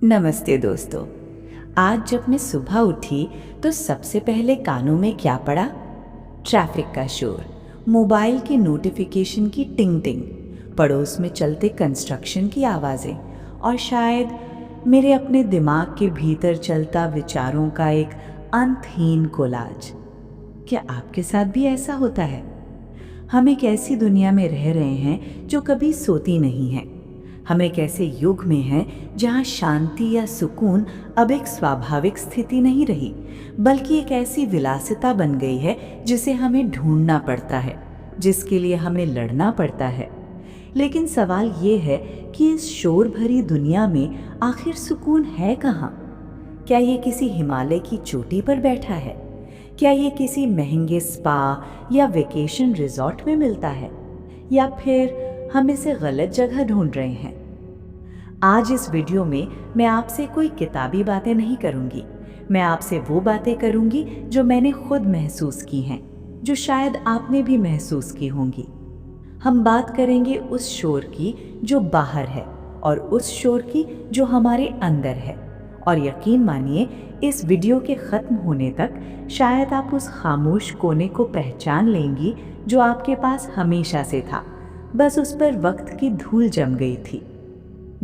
नमस्ते दोस्तों। आज जब मैं सुबह उठी तो सबसे पहले कानों में क्या पड़ा? ट्रैफिक का शोर, मोबाइल की नोटिफिकेशन की टिंग टिंग, पड़ोस में चलते कंस्ट्रक्शन की आवाज़ें और शायद मेरे अपने दिमाग के भीतर चलता विचारों का एक अंतहीन कोलाज। क्या आपके साथ भी ऐसा होता है? हम एक ऐसी दुनिया में रह रहे हैं जो कभी सोती नहीं है। हम एक ऐसे युग में हैं जहां शांति या सुकून अब एक स्वाभाविक स्थिति नहीं रही, बल्कि एक ऐसी विलासिता बन गई है जिसे हमें ढूंढना पड़ता है, जिसके लिए हमें लड़ना पड़ता है। लेकिन सवाल ये है कि इस शोर भरी दुनिया में आखिर सुकून है कहाँ? क्या ये किसी हिमालय की चोटी पर बैठा है? क्या ये किसी महंगे स्पा या वेकेशन रिजॉर्ट में मिलता है? या फिर हम इसे गलत जगह ढूंढ रहे हैं? आज इस वीडियो में मैं आपसे कोई किताबी बातें नहीं करूंगी। मैं आपसे वो बातें करूंगी जो मैंने खुद महसूस की हैं, जो शायद आपने भी महसूस की होंगी। हम बात करेंगे उस शोर की जो बाहर है और उस शोर की जो हमारे अंदर है। और यकीन मानिए, इस वीडियो के ख़त्म होने तक शायद आप उस खामोश कोने को पहचान लेंगी जो आपके पास हमेशा से था, बस उस पर वक्त की धूल जम गई थी।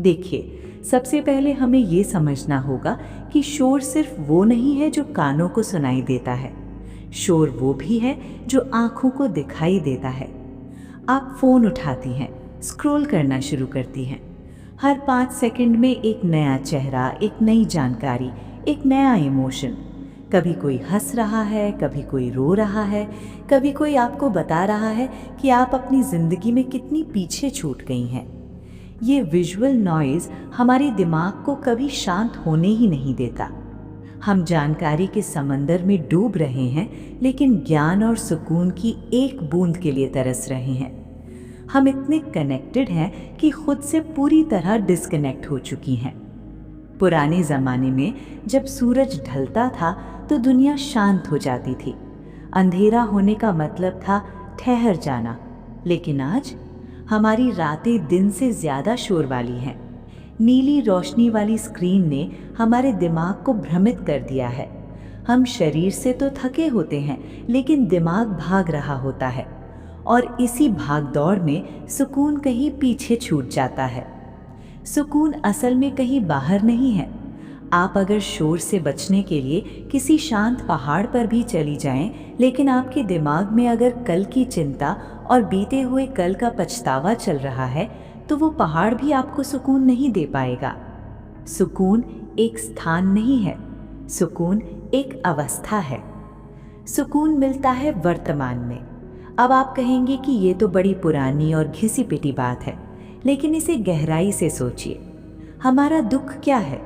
देखिए, सबसे पहले हमें ये समझना होगा कि शोर सिर्फ वो नहीं है जो कानों को सुनाई देता है। शोर वो भी है जो आँखों को दिखाई देता है। आप फ़ोन उठाती हैं, स्क्रॉल करना शुरू करती हैं। हर 5 सेकंड में एक नया चेहरा, एक नई जानकारी, एक नया इमोशन। कभी कोई हंस रहा है, कभी कोई रो रहा है, कभी कोई आपको बता रहा है कि आप अपनी ज़िंदगी में कितनी पीछे छूट गई हैं। ये विजुअल नॉइज़ हमारे दिमाग को कभी शांत होने ही नहीं देता। हम जानकारी के समंदर में डूब रहे हैं, लेकिन ज्ञान और सुकून की एक बूंद के लिए तरस रहे हैं। हम इतने कनेक्टेड हैं कि खुद से पूरी तरह डिस्कनेक्ट हो चुकी हैं। पुराने ज़माने में जब सूरज ढलता था तो दुनिया शांत हो जाती थी। अंधेरा होने का मतलब था ठहर जाना। लेकिन आज हमारी रातें दिन से ज़्यादा शोर वाली हैं। नीली रोशनी वाली स्क्रीन ने हमारे दिमाग को भ्रमित कर दिया है। हम शरीर से तो थके होते हैं, लेकिन दिमाग भाग रहा होता है और इसी भागदौड़ में सुकून कहीं पीछे छूट जाता है। सुकून असल में कहीं बाहर नहीं है। आप अगर शोर से बचने के लिए किसी शांत पहाड़ पर भी चली जाएं, लेकिन आपके दिमाग में अगर कल की चिंता और बीते हुए कल का पछतावा चल रहा है, तो वो पहाड़ भी आपको सुकून नहीं दे पाएगा। सुकून एक स्थान नहीं है, सुकून एक अवस्था है। सुकून मिलता है वर्तमान में। अब आप कहेंगे कि ये तो बड़ी पुरानी और घिसी पिटी बात है, लेकिन इसे गहराई से सोचिए। हमारा दुख क्या है?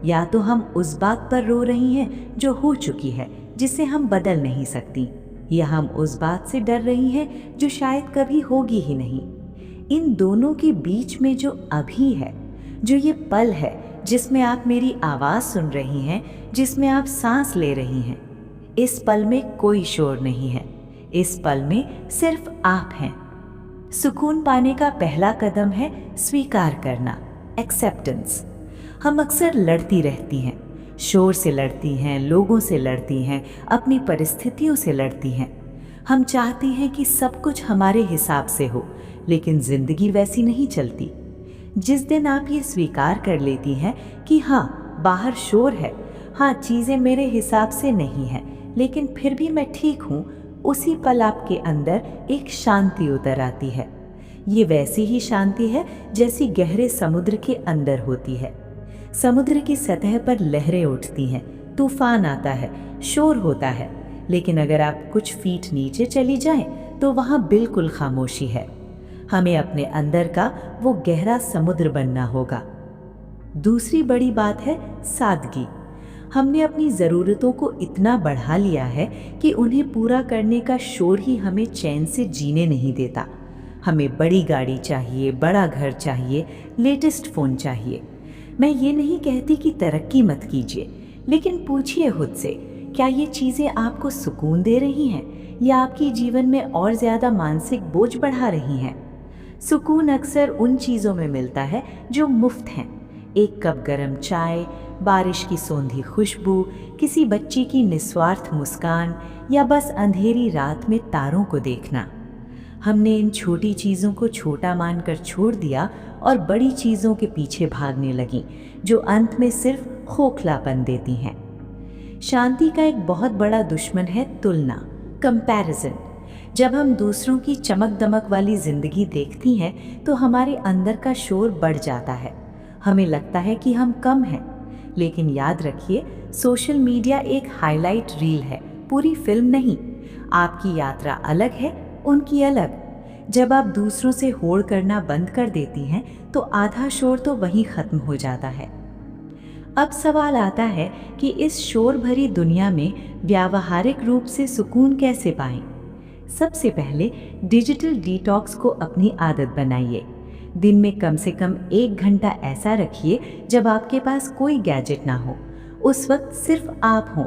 या तो हम उस बात पर रो रही हैं जो हो चुकी है, जिसे हम बदल नहीं सकती, या हम उस बात से डर रही हैं जो शायद कभी होगी ही नहीं। इन दोनों के बीच में जो अभी है, जो ये पल है जिसमें आप मेरी आवाज़ सुन रही हैं, जिसमें आप सांस ले रही हैं, इस पल में कोई शोर नहीं है। इस पल में सिर्फ आप हैं। सुकून पाने का पहला कदम है स्वीकार करना, एक्सेप्टेंस। हम अक्सर लड़ती रहती हैं, शोर से लड़ती हैं, लोगों से लड़ती हैं, अपनी परिस्थितियों से लड़ती हैं। हम चाहती हैं कि सब कुछ हमारे हिसाब से हो, लेकिन ज़िंदगी वैसी नहीं चलती। जिस दिन आप ये स्वीकार कर लेती हैं कि हाँ, बाहर शोर है, हाँ, चीज़ें मेरे हिसाब से नहीं हैं, लेकिन फिर भी मैं ठीक हूँ, उसी पल आपके अंदर एक शांति उतर आती है। ये वैसी ही शांति है जैसी गहरे समुद्र के अंदर होती है। समुद्र की सतह पर लहरें उठती हैं, तूफान आता है, शोर होता है, लेकिन अगर आप कुछ फीट नीचे चली जाएं, तो वहाँ बिल्कुल खामोशी है। हमें अपने अंदर का वो गहरा समुद्र बनना होगा। दूसरी बड़ी बात है सादगी। हमने अपनी ज़रूरतों को इतना बढ़ा लिया है कि उन्हें पूरा करने का शोर ही हमें चैन से जीने नहीं देता। हमें बड़ी गाड़ी चाहिए, बड़ा घर चाहिए, लेटेस्ट फ़ोन चाहिए। मैं ये नहीं कहती कि तरक्की मत कीजिए, लेकिन पूछिए खुद से, क्या ये चीज़ें आपको सुकून दे रही हैं या आपके जीवन में और ज़्यादा मानसिक बोझ बढ़ा रही हैं? सुकून अक्सर उन चीज़ों में मिलता है जो मुफ्त हैं, एक कप गरम चाय, बारिश की सोंधी खुशबू, किसी बच्ची की निस्वार्थ मुस्कान या बस अंधेरी रात में तारों को देखना। हमने इन छोटी चीज़ों को छोटा मानकर छोड़ दिया और बड़ी चीज़ों के पीछे भागने लगी, जो अंत में सिर्फ खोखलापन देती हैं। शांति का एक बहुत बड़ा दुश्मन है तुलना, कंपैरिजन। जब हम दूसरों की चमक दमक वाली जिंदगी देखती हैं तो हमारे अंदर का शोर बढ़ जाता है। हमें लगता है कि हम कम हैं। लेकिन याद रखिए, सोशल मीडिया एक हाईलाइट रील है, पूरी फिल्म नहीं। आपकी यात्रा अलग है, उनकी अलग। जब आप दूसरों से होड़ करना बंद कर देती हैं तो आधा शोर तो वहीं खत्म हो जाता है। अब सवाल आता है कि इस शोर भरी दुनिया में व्यावहारिक रूप से सुकून कैसे पाएं? सबसे पहले डिजिटल डिटॉक्स को अपनी आदत बनाइए। दिन में कम से कम 1 घंटा ऐसा रखिए जब आपके पास कोई गैजेट ना हो। उस वक्त सिर्फ आप हों।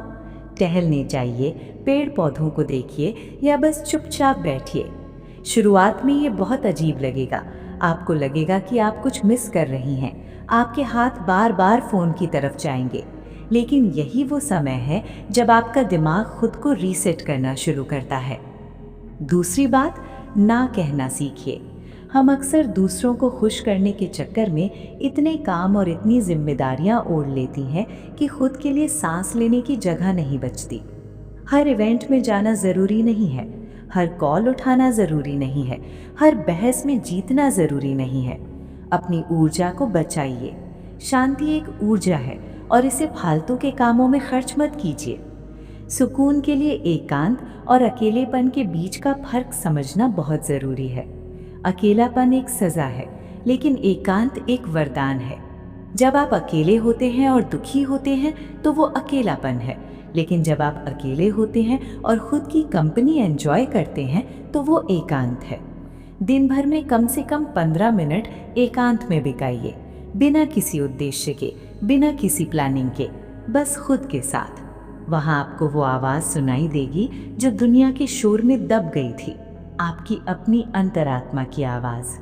टहलने जाइए, पेड़ पौधों को देखिए या बस चुपचाप बैठिए। शुरुआत में ये बहुत अजीब लगेगा। आपको लगेगा कि आप कुछ मिस कर रही हैं। आपके हाथ बार बार फ़ोन की तरफ जाएंगे। लेकिन यही वो समय है जब आपका दिमाग खुद को रीसेट करना शुरू करता है। दूसरी बात, ना कहना सीखिए। हम अक्सर दूसरों को खुश करने के चक्कर में इतने काम और इतनी जिम्मेदारियां ओढ़ लेती हैं कि खुद के लिए सांस लेने की जगह नहीं बचती। हर इवेंट में जाना ज़रूरी नहीं है, हर कॉल उठाना ज़रूरी नहीं है, हर बहस में जीतना ज़रूरी नहीं है। अपनी ऊर्जा को बचाइए। शांति एक ऊर्जा है और इसे फालतू के कामों में खर्च मत कीजिए। सुकून के लिए एकांत और अकेलेपन के बीच का फर्क समझना बहुत ज़रूरी है। अकेलापन एक सज़ा है, लेकिन एकांत एक वरदान है। जब आप अकेले होते हैं और दुखी होते हैं तो वो अकेलापन है, लेकिन जब आप अकेले होते हैं और खुद की कंपनी एंजॉय करते हैं तो वो एकांत है। दिन भर में कम से कम 15 मिनट एकांत में बिताइए, बिना किसी उद्देश्य के, बिना किसी प्लानिंग के, बस खुद के साथ। वहाँ आपको वो आवाज़ सुनाई देगी जो दुनिया के शोर में दब गई थी, आपकी अपनी अंतरात्मा की आवाज़।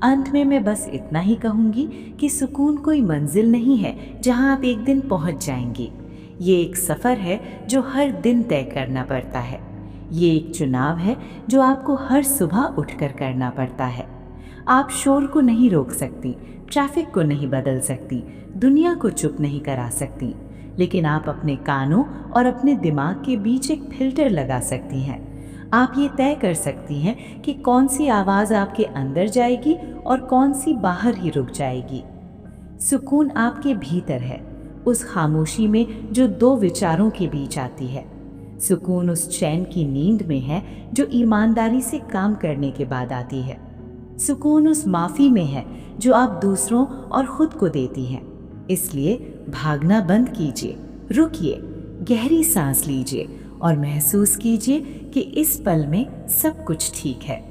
अंत में मैं बस इतना ही कहूँगी कि सुकून कोई मंजिल नहीं है जहाँ आप एक दिन पहुँच जाएंगी। ये एक सफ़र है जो हर दिन तय करना पड़ता है। ये एक चुनाव है जो आपको हर सुबह उठकर करना पड़ता है। आप शोर को नहीं रोक सकती, ट्रैफिक को नहीं बदल सकती, दुनिया को चुप नहीं करा सकती, लेकिन आप अपने कानों और अपने दिमाग के बीच एक फिल्टर लगा सकती हैं। आप ये तय कर सकती हैं कि कौन सी आवाज़ आपके अंदर जाएगी और कौन सी बाहर ही रुक जाएगी। सुकून आपके भीतर है, उस खामोशी में जो 2 विचारों के बीच आती है। सुकून उस चैन की नींद में है जो ईमानदारी से काम करने के बाद आती है। सुकून उस माफ़ी में है जो आप दूसरों और खुद को देती हैं। इसलिए भागना बंद कीजिए, रुकिए, गहरी सांस लीजिए और महसूस कीजिए कि इस पल में सब कुछ ठीक है।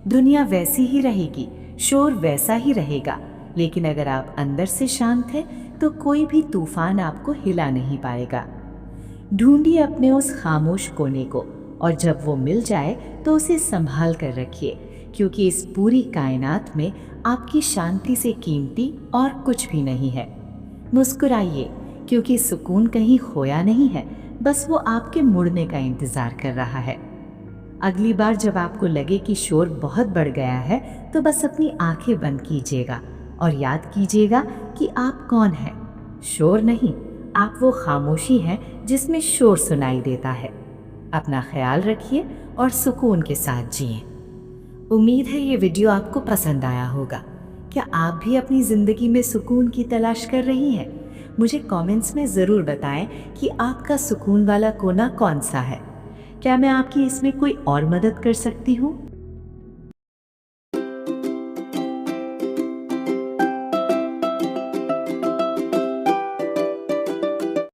दुनिया वैसी ही रहेगी, शोर वैसा ही रहेगा, लेकिन अगर आप अंदर से शांत हैं तो कोई भी तूफान आपको हिला नहीं पाएगा। ढूंढिए अपने उस खामोश कोने को और जब वो मिल जाए तो उसे संभाल कर रखिए, क्योंकि इस पूरी कायनात में आपकी शांति से कीमती और कुछ भी नहीं है। मुस्कुराइए, क्योंकि सुकून कहीं खोया नहीं है, बस वो आपके मुड़ने का इंतज़ार कर रहा है। अगली बार जब आपको लगे कि शोर बहुत बढ़ गया है तो बस अपनी आंखें बंद कीजिएगा और याद कीजिएगा कि आप कौन हैं। शोर नहीं, आप वो खामोशी हैं जिसमें शोर सुनाई देता है। अपना ख्याल रखिए और सुकून के साथ जिएं। उम्मीद है ये वीडियो आपको पसंद आया होगा। क्या आप भी अपनी ज़िंदगी में सुकून की तलाश कर रही हैं? मुझे कमेंट्स में ज़रूर बताएं कि आपका सुकून वाला कोना कौन सा है। क्या मैं आपकी इसमें कोई और मदद कर सकती हूँ?